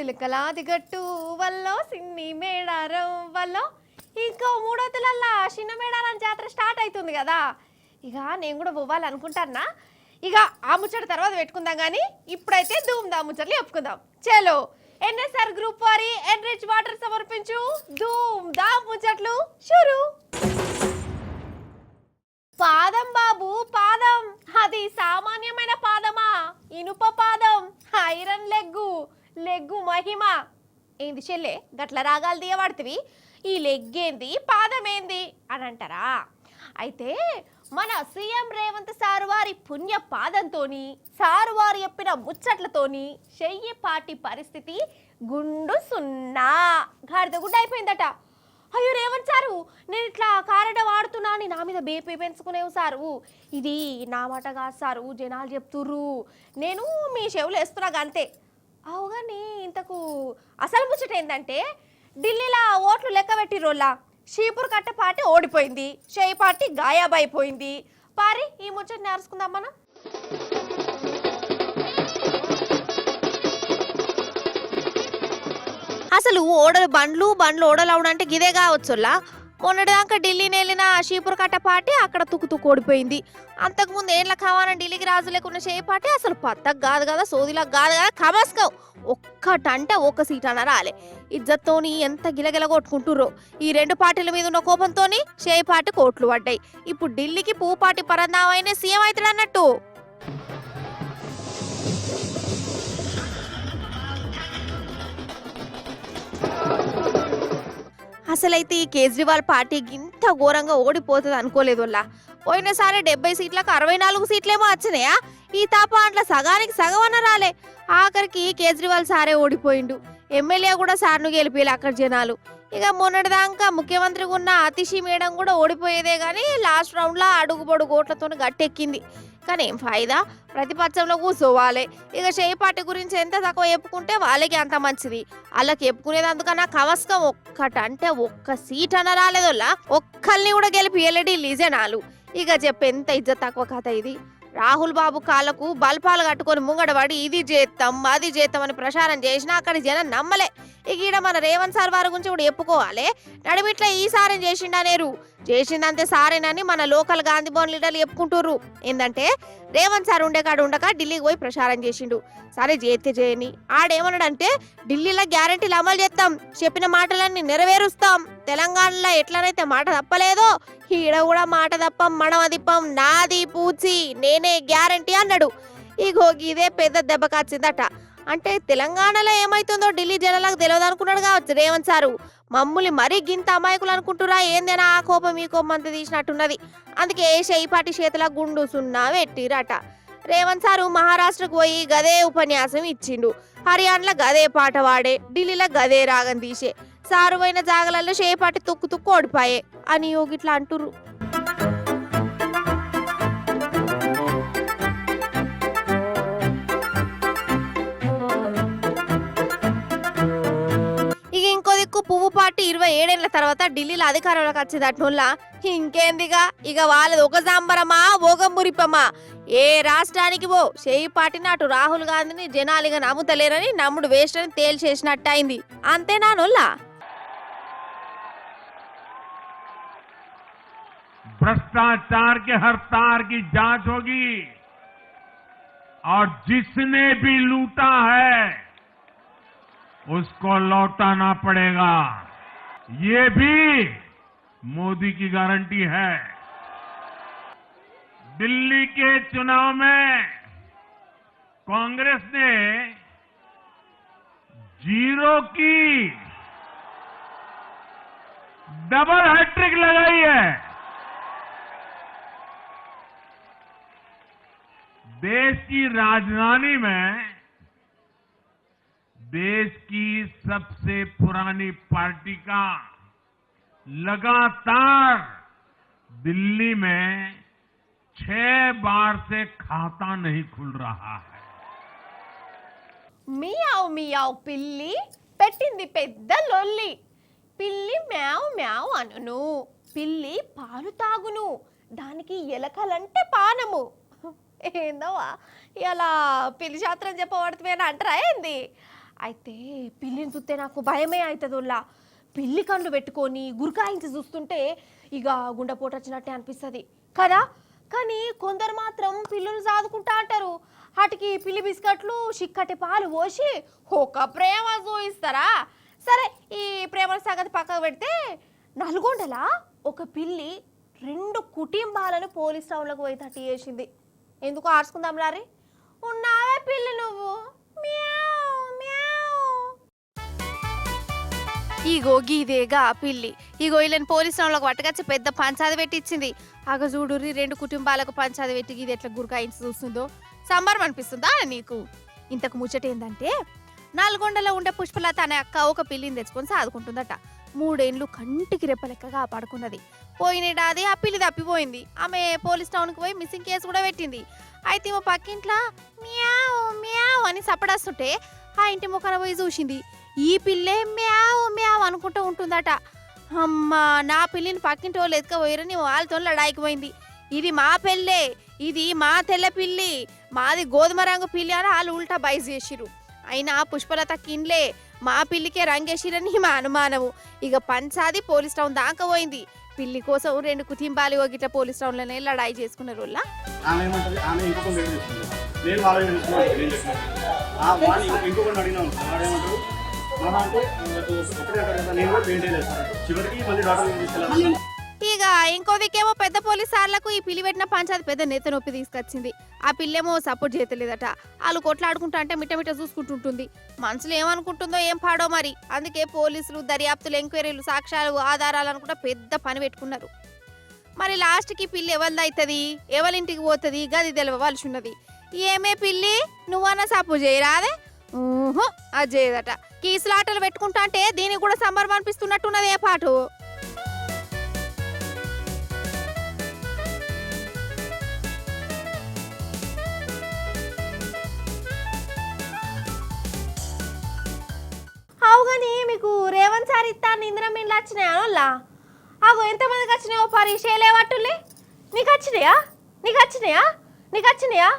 చిలకలాది గట్టు వల్లో సిన్ని మేడారం వల్లో ఇంకో 3వ నెలల్లో చిన్న మేడారం జాతర స్టార్ట్ అవుతుంది కదా. ఇక నేను కూడా పోవాలనుకుంటానా. ఇక ఆ ముచ్చట తర్వాత పెట్టుకుందాం, కానీ ఇప్పుడైతే ధూమ్ దా ముచ్చట్లు చెప్పుకుందాం. చలో, ఎన్ఎస్ఆర్ గ్రూప్ వారి ఎన్రిచ్ వాటర్ సమర్పించు ధూమ్ దా ముచ్చట్లు షురు. పాదం బాబు పాదం, అది సామాన్యమైన పాదమా? ఇనుప పాదం, ఐరన్ లెగ్గు, లెగ్గు మహిమ. ఏంది చెల్లె గట్ల రాగాలు తీయబడుతుంది? ఈ లెగ్గేంది పాదం ఏంది అని అంటారా? అయితే మన సీఎం రేవంత్ సారు వారి పుణ్య పాదంతోని, సారు వారు చెప్పిన ముచ్చట్లతోని చెయ్యి పాటి పరిస్థితి గుండు సున్నా గాడిద గుడ్డ అయిపోయిందట. అయ్యో రేవంత్ సారు, నేను ఇట్లా కారడ వాడుతున్నా అని నా మీద బేపీ పెంచుకునేవు సారు. ఇది నా మాట కాదు సారు, జనాలు చెప్తుర్రు, నేను మీ చెవులు వేస్తున్నా అంతే. అవు కానీ ఇంతకు అసలు ముచ్చట ఏంటంటే, ఢిల్లీలో ఓట్లు లెక్క పెట్టిరోళ్ళ షీపూర్ కట్ట పార్టీ ఓడిపోయింది, షేయి పార్టీ గాయాబైపోయింది. పారి ఈ ముచ్చట నేర్చుకుందాం మనం. అసలు ఓడలు బండ్లు ఓడలు అవడంటే గిదే కావచ్చులా. మొన్నటిదాకా ఢిల్లీని వెళ్ళిన షీపూర్ కట్ట పార్టీ అక్కడ తుక్కు ఓడిపోయింది. అంతకుముందు ఏళ్ళ కావాలని ఢిల్లీకి రాజు లేకున్న షేయి పార్టీ అసలు పత్తకు కాదు కదా, సోదిలకు కాదు కదా, కమస్కం ఒక్కటంటే ఒక్క సీట్ అన్న రాలే. ఇజ్జత్తోని ఎంత గిలగిల కొట్టుకుంటుర్రో. ఈ రెండు పార్టీల మీద ఉన్న కోపంతోని షేయి పార్టీ కోట్లు పడ్డాయి. ఇప్పుడు ఢిల్లీకి పువ్వు పార్టీ పరందామైనా సీఎం అవుతాడు అన్నట్టు. అసలైతే ఈ కేజ్రీవాల్ పార్టీ ఇంత ఘోరంగా ఓడిపోతుంది అనుకోలేదు వాళ్ళ. పోయినసారి 70 సీట్లకు 64 సీట్లేమో వచ్చినాయా? ఈ తాప అంట్ల సగానికి సగం అన్న రాలే. ఆఖరికి కేజ్రీవాల్ సారే ఓడిపోయిండు. ఎమ్మెల్యే కూడా సార్ను గెలిపేయాలి అక్కడ జనాలు. ఇక మొన్నటిదాకా ముఖ్యమంత్రిగా ఉన్న అతిషి మేడం కూడా ఓడిపోయేదే, కానీ లాస్ట్ రౌండ్లో అడుగు పొడుగు ఓట్లతో గట్టెక్కింది. కానీ ఏం ఫాయిదా, ప్రతిపక్షంలో కూర్చోవాలి. ఇక షేయి పార్టీ గురించి ఎంత తక్కువ చెప్పుకుంటే వాళ్ళకి అంత మంచిది. వాళ్ళకి చెప్పుకునేది అందుకన్నా కవస్కం ఒక్కటంటే ఒక్క సీట్ అన్న రాలేదోళ్ళ. ఒక్కల్ని కూడా గెలిపి ఢిల్లీ జనాలు. ఇక చెప్పి ఎంత ఇజ్జత్ తక్కువ కథ ఇది. రాహుల్ బాబు కాళ్ళకు బల్పాలు కట్టుకొని ముంగడబడి ఇది చేస్తాం అది చేస్తాం అని ప్రచారం చేసినా అక్కడ జనం నమ్మలే. ఇక ఈడ మన రేవంత్ సార్ వారి గురించి కూడా చెప్పుకోవాలి. నడిమిట్లా ఈసారి చేసిండనేరు, చేసిందంతే సారేనని మన లోకల్ గాంధీ భవన్ లీడర్లు చెప్పుకుంటుర్రు. ఏంటంటే రేవంత్ సార్ ఉండే కాడ ఉండక ఢిల్లీకి పోయి ప్రచారం చేసిండు. సరే చేస్తే చేయని, ఆడేమన్నాడంటే ఢిల్లీలో గ్యారెంటీలు అమలు చేస్తాం, చెప్పిన మాటలన్నీ నెరవేరుస్తాం, తెలంగాణలో ఎట్లనైతే మాట తప్పలేదో ఈడ కూడా మాట తప్పం, మడమదిప్పం, నాది పూచి నేనే గ్యారెంటీ అన్నాడు. ఇగో ఇదే పెద్ద దెబ్బ కాచిందట. అంటే తెలంగాణలో ఏమైతుందో ఢిల్లీ జనాలకు తెలియదు అనుకున్నాడు కావచ్చు రేవంత్ సారు. మమ్మల్ని మరీ గింత అమాయకులు అనుకుంటురా ఏందేనా, ఆ కోపం ఈ కోపం అంత తీసినట్టున్నది. అందుకే షేయి పార్టీ చేతుల గుండు సున్నా పెట్టిరట. రేవంత్ సారు మహారాష్ట్రకు పోయి గదే ఉపన్యాసం ఇచ్చిండు. హర్యానాలో గదే పాట వాడే, ఢిల్లీలో గదే రాగం తీసే. సారు పోయిన జాగలలో షేయి పార్టీ తుక్కు ఓడిపాయే అని యోగిట్లా అంటుర్రు. పువ్వు పార్టీ 27 ఏళ్ల తర్వాత ఢిల్లీలో అధికారంలోకి వచ్చేదట్నుల్ల ఇంకేందిగా. ఇక వాళ్ళది ఒక సాంబరమా ఒక మురిపమా. ఏ రాష్ట్రానికి పో షేయి పార్టీని అటు రాహుల్ గాంధీని జనాలుగా నమ్ముతలేరని నమ్ముడు వేస్ట్ అని తేల్చేసినట్టు అయింది. అంతేనా నొల్లా? भ्रष्टाचार के हर तार की जांच होगी और जिसने भी लूटा है उसको लौटाना पड़ेगा, ये भी मोदी की गारंटी है. दिल्ली के चुनाव में कांग्रेस ने 0 की डबल हैट्रिक लगाई है. देश की राजधानी में देश की सबसे पुरानी पार्टी का लगातार दिल्ली में 6 बार से खाता नहीं खुल रहा है. మియావ్ మియావ్ పిల్లి పెట్టింది పెద్ద లొల్లి. పిల్లి మ్యావ్ మ్యావ్ అనును, పిల్లి పాలు తాగును, దానికి ఎలకలంటే పానము. ఏందవా ఇలా పిల్లి శాస్త్రం చెప్పబడుతుంది అంటారా ఏంది? అయితే పిల్లిని చూస్తే నాకు భయమే అవుతుందిలా. పిల్లి కళ్ళు పెట్టుకొని గురకాయించి చూస్తుంటే ఇక గుండెపోటు వచ్చినట్టే అనిపిస్తుంది కదా. కానీ కొందరు మాత్రం పిల్లులు సాదుకుంటా అంటారు. వాటికి పిల్లి బిస్కెట్లు చిక్కటి పాలు పోసి ఒక ప్రేమ చూయిస్తారా. సరే, ఈ ప్రేమల సంగతి పక్కకు పెడితే నల్గొండల ఒక పిల్లి 2 కుటుంబాలను పోలీస్ టౌన్లకు పోయి తట్టి చేసింది. ఎందుకు ఆర్చుకుందాం లారీ. ఉన్నావే పిల్లి నువ్వు, మ్యావ్ మ్యావ్. ఇగో గీదేగా పిల్లి. ఇగో వీళ్ళని పోలీస్ స్టేషన్లోకి పట్టుకొచ్చి పెద్ద పంచాది పెట్టించింది. అగ చూడుర్రి 2 కుటుంబాలకు పంచాది పెట్టి ఇది ఎట్లా గురకాయించి చూస్తుందో. సంబరం అనిపిస్తుందా నీకు? ఇంతకు ముచ్చట ఏంటంటే, నల్గొండలో ఉండే పుష్పలత అనే అక్క ఒక పిల్లిని తెచ్చుకొని సాదుకుంటుందట. 3 ఏళ్ళు కంటికి రెప్పలెక్క కాపాడుకున్నది. పోయినేడాది ఆ పిల్లి తప్పిపోయింది. ఆమె పోలీస్ టౌన్కి పోయి మిస్సింగ్ కేసు కూడా పెట్టింది. అయితే మా పక్కింట్లో మ్యావ్ మ్యావ్ అని సపడేస్తుంటే ఆ ఇంటి ముఖాన పోయి చూసింది. ఈ పిల్లే మ్యావ్ మ్యావ్ అనుకుంటూ ఉంటుందట. అమ్మా, నా పిల్లిని పక్కింటి వాళ్ళు ఎత్తుకపోయారని వాళ్ళతో లడాయికి పోయింది. ఇది మా పెళ్ళే, ఇది మా తెల్ల పిల్లి, మాది గోధుమ రంగు పిల్లి అని వాళ్ళు ఉల్టా బైస్ చేసిరు. అయినా పుష్పలత కిన్లే, మా పిల్లికే రంగేసిరని మా అనుమానము. ఇక పంచాది పోలీస్ టౌన్ దాకా పోయింది. పిల్లి కోసం 2 కుటుంబాలు గిట్ల పోలీస్ టౌన్లోనే లడాయి చేసుకున్నారు. ఇక ఇంకో దిక్కేమో పెద్ద పోలీస్ సార్లకు ఈ పిల్లి పెట్టిన పంచాయతీ పెద్ద నేత నొప్పి తీసుకొచ్చింది. ఆ పిల్లేమో సపోర్ట్ చేయలేదట. వాళ్ళు కొట్లాడుకుంటా అంటే మిట్ట చూసుకుంటుంటుంది. మనసులో ఏమనుకుంటుందో ఏం పాడో మరి. అందుకే పోలీసులు దర్యాప్తులు, ఎంక్వైరీలు, సాక్ష్యాలు, ఆధారాలు అనుకుంటా పెద్ద పని పెట్టుకున్నారు. మరి లాస్ట్కి పిల్లి ఎవరిది అవుతుంది, ఎవరింటికి పోతుంది, గది తెలవవలసి ఉన్నది. ఏమే పిల్లి, నువ్వన్నా సపోర్ట్ చేయరాదే? అది చేయదట. కీసులాటలు పెట్టుకుంటా అంటే దీనికి కూడా సంబరం అనిపిస్తున్నట్టున్నది ఏ పాటు. అవుగాని మీకు రేవంత్ సార్ ఇస్తాను ఇందిరా మీన్లు వచ్చినాయా? అగో ఎంతమందికి వచ్చినాయో పరిశీలేవట్టులే. నీకు వచ్చినాయా? నీకు వచ్చినాయా? నీకు వచ్చినాయా?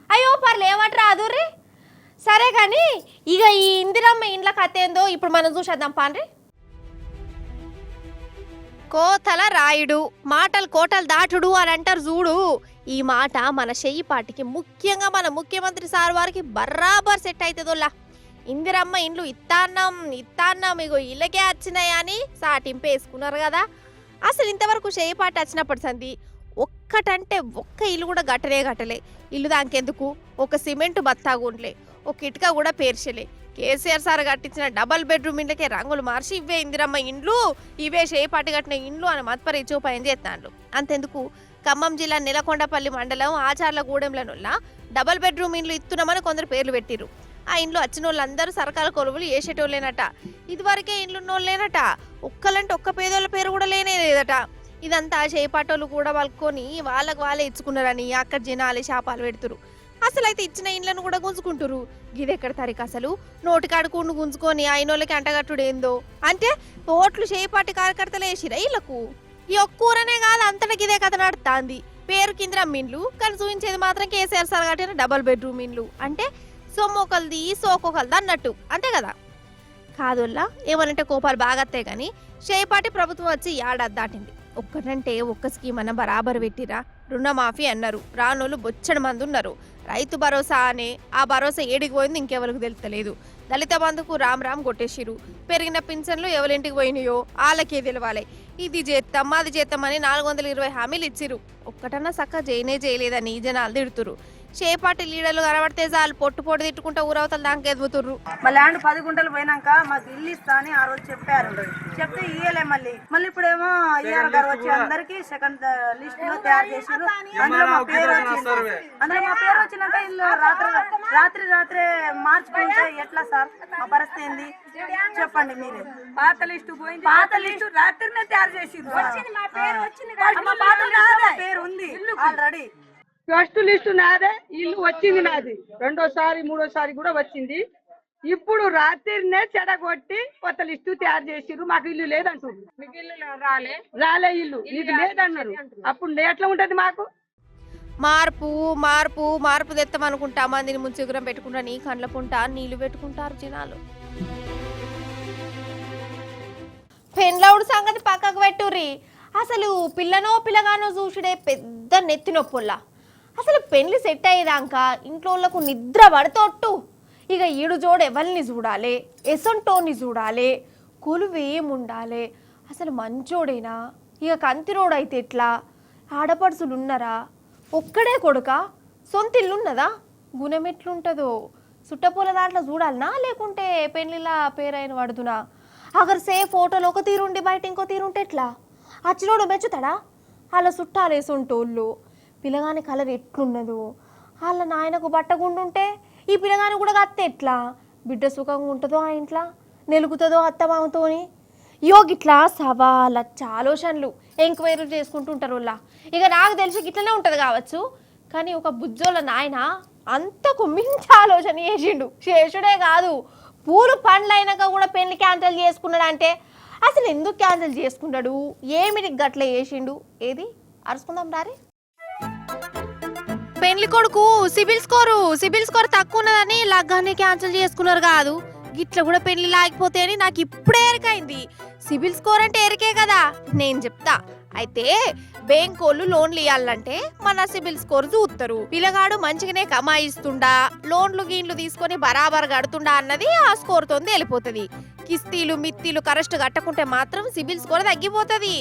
అయ్యో పర్లేవట్రా అదుర్రి. సరే కానీ ఇక ఈ ఇందిరమ్మ ఇండ్ల కథ ఏందో ఇప్పుడు మనం చూసేద్దాం పాండ్రి. కోతల రాయుడు, మాటలు కోటలు దాటుడు అని అంటారు చూడు. ఈ మాట మన చెయ్యిపాటికి, ముఖ్యంగా మన ముఖ్యమంత్రి సార్ వారికి బర్రాబర్ సెట్ అవుతుందోలా. ఇందిరమ్మ ఇండ్లు ఇత్తాన్నం ఇగో ఇళ్ళకే వచ్చినాయి అని సాటింపు వేసుకున్నారు కదా. అసలు ఇంతవరకు చెయ్యిపాటి వచ్చినప్పటి సంది ఒక్కటంటే ఒక్క ఇల్లు కూడా గట్టలే. ఇల్లు దానికెందుకు, ఒక సిమెంట్ బత్తాగుండ్లే, ఒక ఇటుక కూడా పేర్చలే. కేసీఆర్ సార్ కట్టించిన డబల్ బెడ్రూమ్ ఇండ్లకే రంగులు మార్చి ఇవే ఇందిరమ్మ ఇండ్లు, ఇవే చెయ్యిపాటి కట్టిన ఇండ్లు అని మత్పరి చూపాయం చేస్తాండ్రు. అంతెందుకు, ఖమ్మం జిల్లా నెలకొండపల్లి మండలం ఆచార్లగూడెంలనుల్లా డబల్ బెడ్రూమ్ ఇండ్లు ఇస్తున్నామని కొందరు పేర్లు పెట్టిరు. ఆ ఇండ్లు వచ్చిన వాళ్ళందరూ సరకాల కొలువులు వేసేటోళ్ళేనట. ఇదివరకే ఇండ్లున్నోళ్ళేనట. ఒక్కలంటే ఒక్క పేదోళ్ళ పేరు కూడా లేదట. ఇదంతా చేపాటోళ్ళు కూడా వాళ్ళకొని వాళ్ళకి వాళ్ళే ఇచ్చుకున్నారని అక్కడ జనాలే శాపాలు పెడుతురు. అసలు అయితే ఇచ్చిన ఇండ్లను కూడా గుంజుకుంటురు. గిదెక్కడ తరిక అసలు? నోటికాడుకుండు గుంజుకొని అయినోళ్ళకి అంటగట్టుడు ఏందో. అంటే ఓట్లు చేపాటి కార్యకర్తలు వేసిరా వీళ్ళకు. ఈ ఒక్కూరనే కాదు, అంతటా గిదే కథ నడుతాంది. పేరు కింద ఇండ్లు కానీ చూపించేది మాత్రం కేసీఆర్ సార్ కట్టిన డబల్ బెడ్రూమ్ ఇండ్లు. అంటే సొమ్మొకల్ది సోకొకల్ది అన్నట్టు, అంతే కదా. కాదోల్లా ఏమనంటే కోపాలు బాగా వస్తాయి. కానీ చేపాటి ప్రభుత్వం వచ్చి ఏడాది దాటింది. ఒక్కటంటే ఒక్క స్కీమ్ అన్న బరాబర్ పెట్టిరా. రుణమాఫీ అన్నారు, రానోళ్ళు బొచ్చడి మంది ఉన్నారు. రైతు భరోసా అనే ఆ భరోసా ఏడికి పోయింది ఇంకెవరికి తెలుస్తలేదు. దళిత బంధుకు రామ్ కొట్టేసిరు. పెరిగిన పింఛన్లు ఎవరింటికి పోయినాయో వాళ్ళకే తెలవాలి. ఇది చేస్తాం అది చేస్తామని 420 హామీలు ఇచ్చిరు. ఒక్కటన్నా చక్క చేయలేదని జనాలు తిడుతురు. చేపాటి లీడర్లు కనబడితే చాలు పొట్టు తిట్టుకుంటా ఊరవతలు దాకా ఎదుగుతుర్రు. మా ల్యాండ్ 10 గుంటలు పోయినాక మాకు ఇల్లు ఇస్తా అని ఆ రోజు చెప్పారు. చెప్తే ఇయ్యలే. మళ్ళీ ఇప్పుడేమో ఈఆర్ గారు వచ్చి అందరికి సెకండ్ లిస్ట్ లో తయారు చేసారు. అందులో మా పేరు వచ్చినాక ఇల్లు రాత్రే మార్చుకుంటే ఎట్లా సార్? మా పరిస్థితి ఏంది చెప్పండి మీరే. పాత లిస్టు రాత్రినే తయారు చేసి పేరు ఉంది ఆల్రెడీ. ఫస్ట్ లిస్టు నాదే, ఇల్లు వచ్చింది నాది. రెండోసారి మూడోసారి కూడా వచ్చింది. ఇప్పుడు రాత్రినే చెడగొట్టి కొత్త లిస్టు తయారు చేసిరు. మాకు ఇల్లు లేదంటారు. రాలే ఇల్లు నీకు లేదన్నారు. అప్పుడు ఎట్లా ఉంటది మాకు? మార్పు మార్పు మార్పు తెస్తామనుకుంటా మందిని ముంచెగురం పెట్టుకుంటా నీ కండ్ల పుంట నీళ్లు పెట్టుకుంటారు జనాలు. పెండ్లవుడు సంగతి పక్కకు పెట్టుర్రి. అసలు పిల్లనో పిల్లగానో చూసుడే పెద్ద నెత్తి నొప్పుల్లా. అసలు పెళ్లి సెట్ అయ్యేదాకా ఇంట్లో వాళ్ళకు నిద్ర పడతొట్టు. ఇక ఈడు జోడు ఎవరిని చూడాలి, ఎసొంటోని చూడాలి, కొలువేముండాలి, అసలు మంచోడేనా, ఇక కంతిరోడు అయితే ఎట్లా, ఆడపడుచులు ఉన్నారా, ఒక్కడే కొడుక, సొంత ఇల్లున్నదా, గుణం ఎట్లుంటుందో, చుట్టపూల దాంట్లో చూడాలనా లేకుంటే పెళ్లిలా పేరైన పడుతున్నా. అగర్ సే ఫోటోలు ఒక తీరుండి బయట ఇంకో తీరుంటే ఎట్లా, అచ్చినోడు మెచ్చుతాడా, అలా చుట్టాలేసుంటోళ్ళు, పిల్లగాని కలర్ ఎట్లున్నదో, వాళ్ళ నాయనకు బట్టగుండుంటే ఈ పిల్లగాని కూడా అత్త ఎట్లా, బిడ్డ సుఖంగా ఉంటుందో ఆ ఇంట్లో, నెలుగుతుందో అత్తమామతోని. గిట్లా సవా లచ్చ ఆలోచనలు ఎంక్వైరీ చేసుకుంటుంటారు వాళ్ళ. ఇక నాకు తెలిసి గిట్లనే ఉంటుంది కావచ్చు, కానీ ఒక బుజ్జోళ్ళ నాయన అంతకు మించి ఆలోచన చేసిండు. చేసుడే కాదు, పూలు పండ్లైనాక కూడా పెళ్లి క్యాన్సిల్ చేసుకున్నాడు. అంటే అసలు ఎందుకు క్యాన్సిల్ చేసుకున్నాడు, ఏమిటి గట్ల చేసిండు, ఏది అరుచుకుందాం రారి. పెళ్లి కొడుకు సిబిల్ స్కోర్ తక్కువ ఉన్నదని లగ్గాన్ని క్యాన్సిల్ చేసుకున్నారు కాదు, గిట్ల కూడా పెళ్లి లాగిపోతే అని నాకు ఇప్పుడే ఎరికైంది. సిబిల్ స్కోర్ అంటే ఎరికే కదా, నేను చెప్తా. అయితే బ్యాంక్ వాళ్ళు లోన్లు ఇవ్వాలంటే మన సిబిల్ స్కోర్ చూస్తారు. పిల్లగాడు మంచిగానే కమాయిస్తుండా, లోన్లు గీన్లు తీసుకొని బరాబర్ కడుతుండా అన్నది ఆ స్కోర్ తోంది వెళ్ళిపోతుంది. కిస్తీలు మిత్తీలు కరెక్ట్ కట్టకుంటే మాత్రం సిబిల్ స్కోర్ తగ్గిపోతుంది.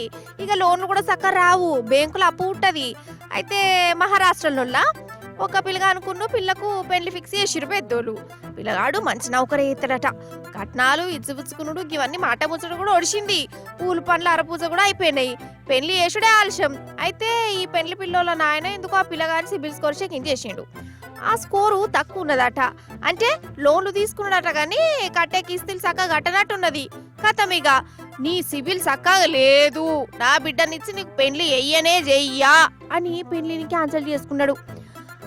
ఇక లోన్లు కూడా చక్కగా రావు, బ్యాంకులో అప్పు ఉంటుంది. అయితే మహారాష్ట్రలో ఒక పిల్లగానుకున్న పిల్లకు పెళ్లి ఫిక్స్ చేసిరు పెద్దోళ్ళు. పిల్లగాడు మంచి నౌకరే ఎత్తాడట. కట్నాలు ఇచ్చుపుచ్చుకునుడు ఇవన్నీ మాట ముచ్చడు కూడా ఒడిచింది. పూలు పండ్ల అరపూజ కూడా అయిపోయినాయి. పెళ్లి చేసుడే ఆలస్యం. అయితే ఈ పెళ్లి పిల్లోళ్ళ నాయన ఎందుకు ఆ పిల్లగాని సిబిల్ స్కోర్ చెకింగ్ చేసిండు. ఆ స్కోరు తక్కువ ఉన్నదట. అంటే లోన్లు తీసుకున్నాడట కానీ కట్టే కిస్తీలు చక్కగా కట్టనట్టున్నది. కథమిగా నీ సిబిల్ చక్కగా లేదు, నా బిడ్డనిచ్చి నీకు పెళ్లి చెయ్యనే చెయ్యా అని పెళ్లిని క్యాన్సిల్ చేసుకున్నాడు.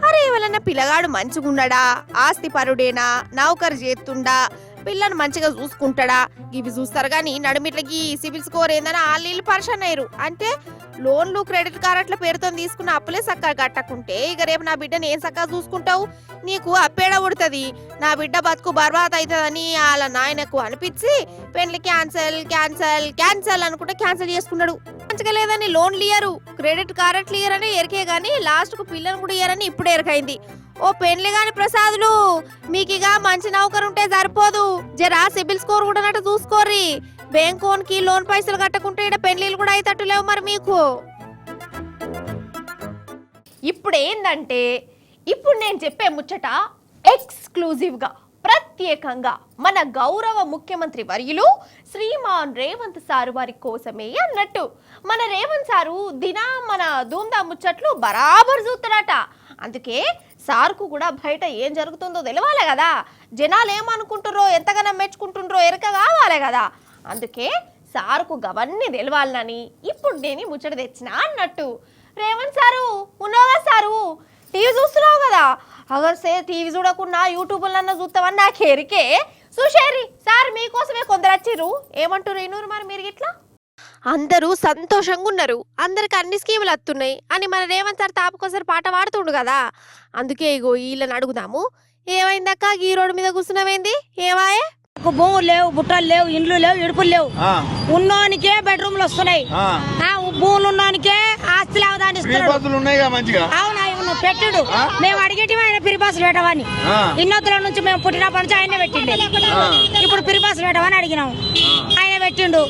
అరే ఎవరన్నా పిల్లగాడు మంచిగున్నాడా, ఆస్తి పరుడేనా, నౌకరు చేస్తుండా, పిల్లను మంచిగా చూసుకుంటాడా, ఇవి చూస్తారు కానీ నడుమిట్లకి సిబిల్ స్కోర్ ఏందని వాళ్ళు పరిశాన్ అయ్యారు. అంటే లోన్లు క్రెడిట్ కార్డుల పేరుతో తీసుకున్న అప్పులే చక్కగా కట్టకుంటే ఇక రేపు నా బిడ్డని ఏం చక్కగా చూసుకుంటావు, నీకు అప్పేడ ఉడుతుంది, నా బిడ్డ బతుకు బర్బాద్ అవుతుందని వాళ్ళ నాయనకు అనిపించి పెళ్లి క్యాన్సల్ క్యాన్సల్ క్యాన్సల్ అనుకుంటే క్యాన్సల్ చేసుకున్నాడు. మంచిగా లేదని లోన్లు ఇయ్యరు, క్రెడిట్ కార్డులు ఇయ్యరని ఎరికే గానీ లాస్ట్ కు పిల్లను కూడా ఇయ్యరని ఇప్పుడు ఎరకైంది. ఓ పెళ్లి గాని ప్రసాదులు, మీకిగా మంచి నౌకరు ఉంటే సరిపోదు, జరా సిబిల్ స్కోర్ కూడా నట్టు చూసుకోర్రి. బ్యాంకోన్కి లోన్ పైసలు కట్టకుంటే ఇక్కడ పెళ్లిళ్ళు కూడా అయితట్టు లేవు మరి మీకు. ఇప్పుడు ఏందంటే ఇప్పుడు నేను చెప్పే ముచ్చట ఎక్స్క్లూజివ్గా ప్రత్యేకంగా మన గౌరవ ముఖ్యమంత్రి వర్యులు శ్రీమాన్ రేవంత్ సారు వారి కోసమే అన్నట్టు. మన రేవంత్ సారు దినా మన ధూమ్దా ముచ్చట్లు బరాబర్ చూస్తాడట. అందుకే సార్కు కూడా బయట ఏం జరుగుతుందో తెలియాలి కదా, జనాలు ఏమనుకుంటారో ఎంతగానో మెచ్చుకుంటుండ్రో ఎరక కావాలి కదా. అందుకే సార్కు గవన్నీ తెలవాలని ఇప్పుడు నేను ముచ్చట తెచ్చిన అన్నట్టు. రేవంత్ సారు ఉన్నావా సారు, టీవీ చూస్తున్నావు కదా, అగర్సే టీవీ చూడకుండా యూట్యూబ్లన్నా చూస్తామని నాకు ఎరికే. సుషేరి సార్ మీకోసమే కొందరు వచ్చిర్రు, ఏమంటారు ఏనూరు మరి మీరు ఇట్లా? అందరూ సంతోషంగా ఉన్నారు, అందరికి అన్ని స్కీములు వస్తున్నాయి అని మన రేవంత్ సార్ తాపకోసారి పాట పాడుతుండు కదా. అందుకే ఇగో వీళ్ళని అడుగుదాము, ఏమైందక్క ఈ రోడ్డు మీద కూర్చున్నావేంది, ఏమాయే? భూములు లేవు, బుట్టలు లేవు, ఇండ్లు లేవు, ఇడుపులు లేవు, ఉన్నోనికే బెడ్రూమ్లు వస్తున్నాయి, భూములు ఉన్నోనికే ఆస్తి లేవదాన్ని అవును పెట్టుడు. మేము అడిగేటి ఆయన పిరిపాసులు పెట్టవని, ఇన్నొత్తుల నుంచి మేము పుట్టినప్పటి నుంచి ఆయనే పెట్టిండే. ఇప్పుడు పిరిపాసులు పెట్టవని అడిగినాము, ఆయన పెట్టిండు.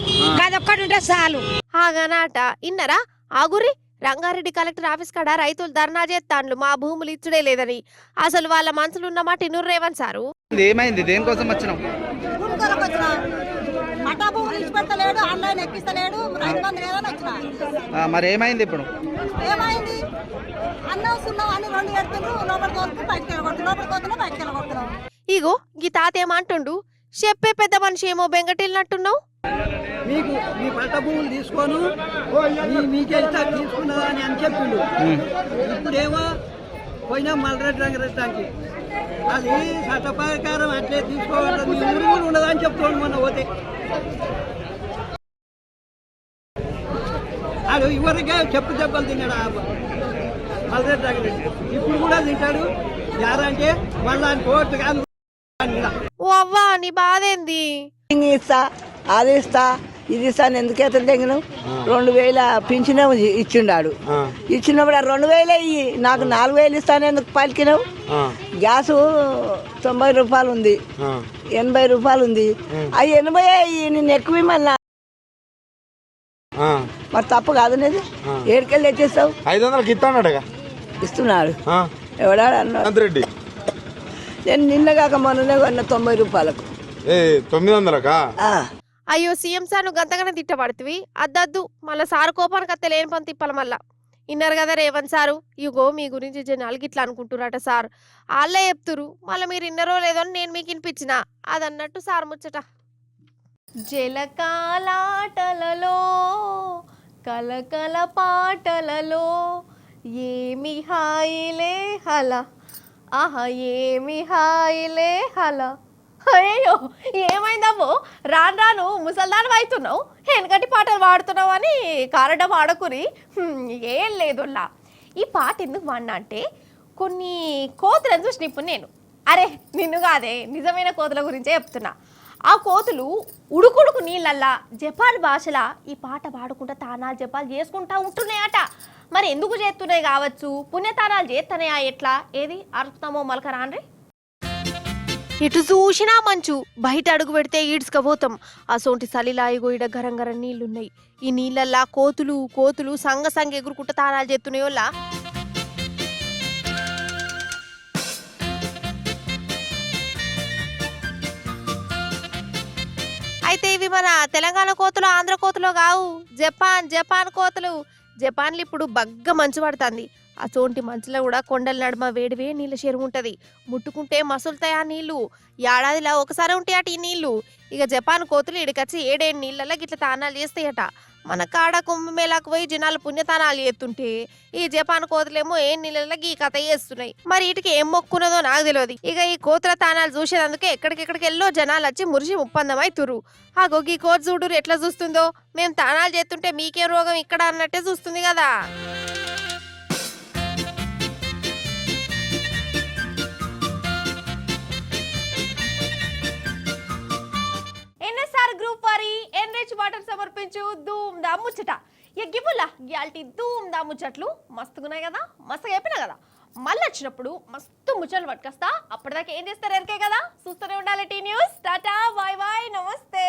అదొక్కటి ఉంటే చాలు. ఆగనాట ఇన్నరా ఆగురి. రంగారెడ్డి కలెక్టర్ ఆఫీస్ కాడ రైతులు ధర్నా చేస్తాండ్లు మా భూములు ఇచ్చుడే లేదని. అసలు వాళ్ళ మనసులు ఉన్నమాట ఇన్నూరు రేవంత్ సారు. ఏమైంది, దేనికోసం వచ్చినాం? మరి ఏమైంది ఇప్పుడు? ఇగో గీ తాత ఏమంటుండు, చెప్పే పెద్ద మనిషి ఏమో బెంగటిల్నట్టున్నావు. మీకు మీ పంట భూములు తీసుకోను మీకే తీసుకున్నదా అని చెప్పిండు. ఇప్పుడేమో పోయినా మల్లరెడ్డి రంగరెడ్డికి అది చట్ట ప్రకారం అట్లే తీసుకోవాలి, మీ ఊరు కూడా ఉండదా అని చెప్తాడు. మొన్న పోతే ఆడు ఇవరికే చెప్పు దెబ్బలు తిన్నాడు. మల్రెడ్డి రంగారెడ్డి ఇప్పుడు కూడా తింటాడు యాదంటే మళ్ళీ ఆయన కోర్టు కాదు ఓ అవ్వా నీ బాధ ఏంది? ఇస్తా అది ఇస్తా ఇది ఇస్తా అని ఎందుకు ఎత్తలు తెగిన 2000 పింఛనే ఇచ్చిండాడు. ఇచ్చినప్పుడు ఆ 2000 ఇయ్యి నాకు 4000 ఇస్తాను ఎందుకు పలికినావు? గ్యాసు 90 రూపాయలు ఉంది, 80 రూపాయలు ఉంది. ఆ 80 నేను ఎక్కువ మళ్ళా మరి తప్పు కాదు అనేది ఏడుకెళ్ళి తెచ్చేస్తావు. 500కి ఇస్తాడు ఇస్తున్నాడు ఎవడాడు అన్నాడు. నేను నిన్నగాక మొన్ననే కొన్న 90 రూపాయలకు 900కా? అయ్యో సీఎం సార్ నువ్వు గంతగానే తిట్టబడుతుంది. అద్దద్దు మళ్ళీ సారు కోపానికి అత్తే లేని పని తిప్పాలి. మళ్ళా ఇన్నారు కదా రేవంత్ సారు, ఇగో మీ గురించి జనాలకి ఇట్లా అనుకుంటున్నారట సార్, వాళ్ళే చెప్తురు, మళ్ళీ మీరు ఇన్నరో లేదో అని నేను మీకు వినిపించిన అదన్నట్టు సార్ ముచ్చట. జలకాలాటలలో కలకల పాటలలో ఏమి హాయిలే హల, ఆహా ఏమి హాయిలే హల. అయ్యో ఏమైందమ్మో రాను రాను ముసల్దాను అవుతున్నావు, వెనకటి పాటలు పాడుతున్నావు అని కారడం ఆడకుని. ఏం లేదుల్లా, ఈ పాట ఎందుకు వాడినా అంటే కొన్ని కోతులను చూసిన ఇప్పుడు నేను. అరే నిన్ను కాదే, నిజమైన కోతుల గురించే చెప్తున్నా. ఆ కోతులు ఉడుకుడుకు నీళ్ళల్లా జపాన్ భాషలా ఈ పాట పాడుకుంటా తానాలు జపాలు చేసుకుంటా ఉంటున్నాయట. మరి ఎందుకు చేస్తున్నాయి కావచ్చు, పుణ్యతానాలు చేస్తున్నాయా ఎట్లా? ఏది అరుస్తామో మలకరాన్రి. ఇటు చూసినా మంచు, బయట అడుగు పెడితే ఈడ్చుకపోతాం. అసోంటి సలిలాయిగో ఇడ గరం గరం నీళ్లున్నాయి. ఈ నీళ్ళల్లా కోతులు కోతులు సంగ సంగ ఎగురుకుంటా తానాలు చేస్తున్నాయోలా. అయితే ఇవి మన తెలంగాణ కోతులు ఆంధ్ర కోతులు కావు, జపాన్ కోతులు. జపాన్లో ఇప్పుడు బగ్గ మంచు పడుతుంది. అసోంటి మంచులో కూడా కొండల నడుమ వేడివే నీళ్ళ చెరువు ఉంటుంది. ముట్టుకుంటే మసులుతాయి ఆ నీళ్లు. ఏడాదిలో ఒకసారి ఉంటాయట ఈ నీళ్లు. ఇక జపాన్ కోతులు ఇడికొచ్చి 7 నీళ్ళలో గిట్ల తానాలు చేస్తాయట. మన కాడ కుంభమేళాకు పోయి జనాలు పుణ్యతానాలు చేస్తుంటే ఈ జపాన్ కోతులేమో ఏ నీళ్ళలో ఈ కథ చేస్తున్నాయి. మరి వీటికి ఏం మొక్కున్నదో నాకు తెలియదు. ఇక ఈ కోతుల తానాలు చూసేందుకే ఎక్కడికెక్కడికి వెళ్ళో జనాలు వచ్చి మురిసి ముప్పందమైతురు. ఆ గొగ్గి కోతి చూడురు ఎట్లా చూస్తుందో, మేము తానాలు చేస్తుంటే మీకేం రోగం ఇక్కడ అన్నట్టే చూస్తుంది కదా. ఎన్ఎస్ఆర్ గ్రూప్ వారి ఎన్రిచ్ వాటర్ సమర్పించు ధూమ్ దా ముచ్చట. గివ్వులా గ్యాల్టీ ధూమ్ దా ముచ్చట్లు మస్తుగున్నాయి కదా, మస్తుగా చెప్పినా కదా. మళ్ళీ వచ్చినప్పుడు మస్తు ముచ్చట్లు పట్టుకొస్తా. అప్పటిదాకా ఏం చేస్తారు ఎరికే కదా, చూస్తూనే ఉండాలి T news. Tata bye bye నమస్తే.